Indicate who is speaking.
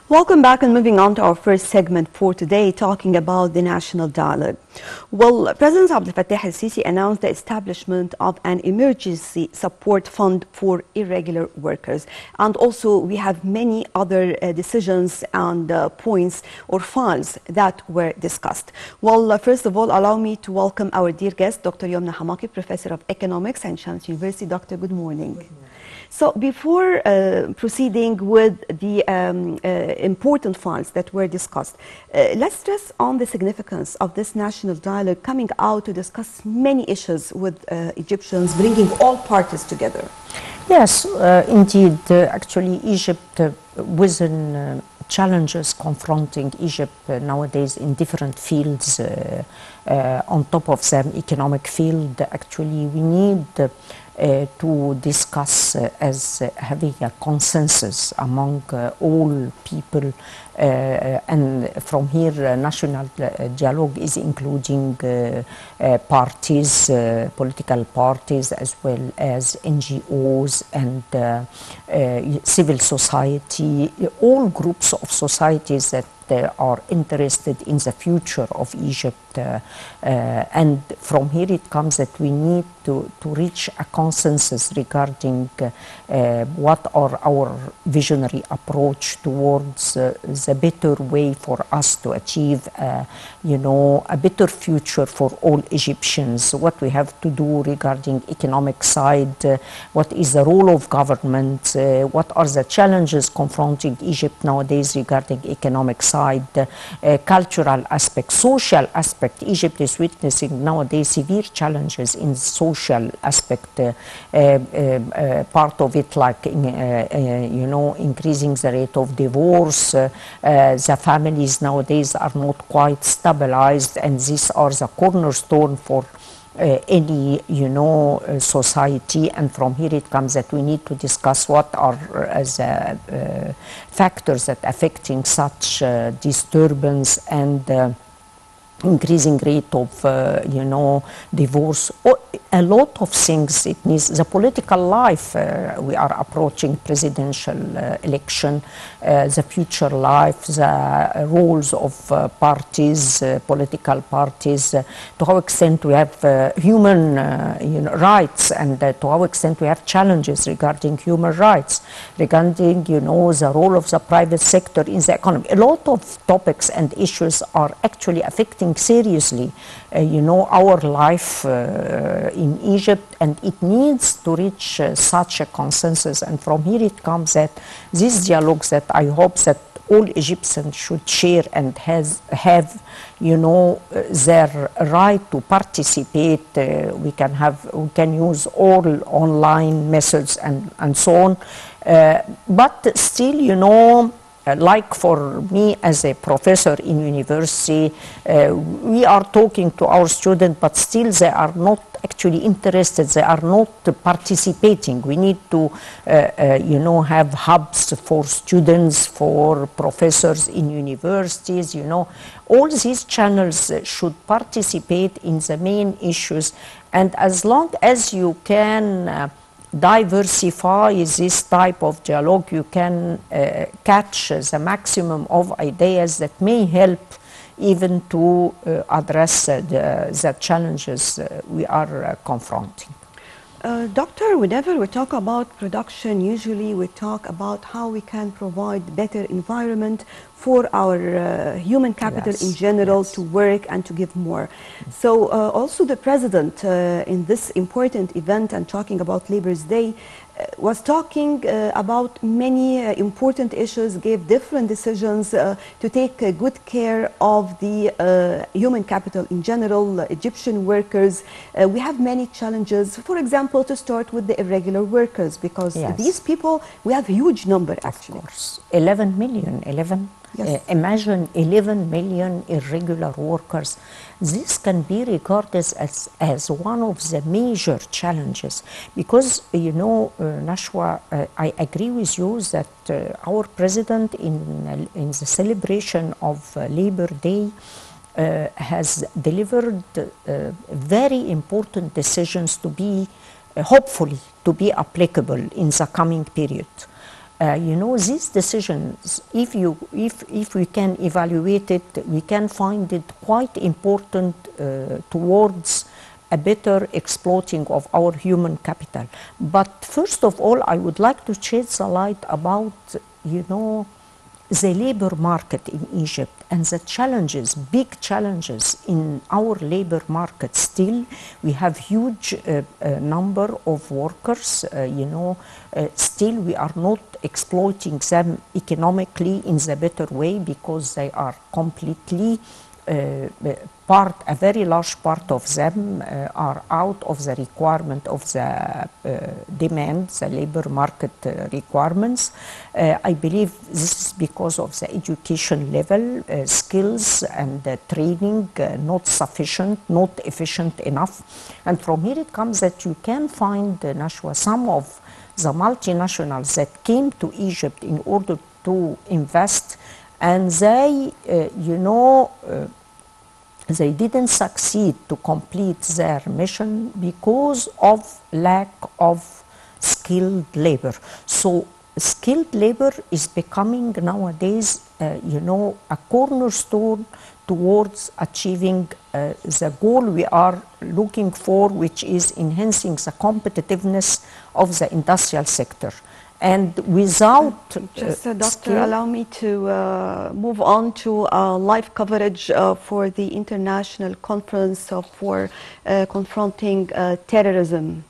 Speaker 1: Welcome back, and moving on to our first segment for today, talking about the national dialogue. Well, President Abdel Fattah al-Sisi announced the establishment of an emergency support fund for irregular workers. And also we have many other decisions and points or files that were discussed. Well, first of all, allow me to welcome our dear guest, Dr. Youmn Hamaki, Professor of Economics at Shams University. Doctor, good morning. Good morning. So before proceeding with the important files that were discussed, let's stress on the significance of this national dialogue coming out to discuss many issues with Egyptians, bringing all parties together.
Speaker 2: Yes, indeed. Actually, Egypt, within challenges confronting Egypt nowadays in different fields, on top of the economic field, actually we need to discuss as having a consensus among all people, and from here national dialogue is including parties, political parties, as well as NGOs and civil society, all groups of societies that are interested in the future of Egypt, and from here it comes that we need to reach a consensus regarding what are our visionary approach towards the better way for us to achieve a better future for all Egyptians, what we have to do regarding economic side, what is the role of government, what are the challenges confronting Egypt nowadays regarding economic side, cultural aspect, social aspect. Egypt is witnessing nowadays severe challenges in social aspect, part of it like increasing the rate of divorce, the families nowadays are not quite stabilized, and these are the cornerstone for any society. And from here it comes that we need to discuss what are the factors that affecting such disturbance and increasing rate of divorce. A lot of things it needs. The political life, we are approaching presidential election, the future life, the roles of parties, political parties, to how extent we have human rights, and to how extent we have challenges regarding human rights, regarding the role of the private sector in the economy. A lot of topics and issues are actually affecting seriously our life in Egypt, and it needs to reach such a consensus. And from here it comes that these dialogues that I hope that all Egyptians should share and have their right to participate. We can use all online methods and so on, but still like for me as a professor in university, we are talking to our students, but still they are not actually interested, they are not participating. We need to have hubs for students, for professors in universities, all these channels should participate in the main issues, and as long as you can diversify this type of dialogue, you can catch the maximum of ideas that may help even to address the challenges we are confronting.
Speaker 1: Doctor, whenever we talk about production, usually we talk about how we can provide better environment for our human capital in general to work and to give more. So also the President in this important event and talking about Labor's Day was talking about many important issues, gave different decisions to take good care of the human capital in general, Egyptian workers. We have many challenges, for example, to start with the irregular workers, because these people, we have a huge number actually.
Speaker 2: Of course, 11 million, Yes. Imagine 11 million irregular workers. This can be regarded as one of the major challenges because, Nashwa, I agree with you that our president in the celebration of Labor Day has delivered very important decisions to be, hopefully, to be applicable in the coming period. You know, these decisions, if we can evaluate it, we can find it quite important towards a better exploiting of our human capital. But first of all, I would like to shed the light about, you know, the labor market in Egypt and the challenges, big challenges in our labor market. Still, we have huge number of workers, you know, still we are not exploiting them economically in the better way because they are completely a very large part of them are out of the requirement of the demand, the labor market requirements. I believe this is because of the education level, skills and training not sufficient, not efficient enough. And from here it comes that you can find, Nashwa, some of the multinationals that came to Egypt in order to invest, and they, you know, they didn't succeed to complete their mission because of lack of skilled labor. So skilled labor is becoming nowadays, you know, a cornerstone towards achieving the goal we are looking for, which is enhancing the competitiveness of the industrial sector. And without
Speaker 1: just doctor, allow me to move on to live coverage for the international conference for confronting terrorism.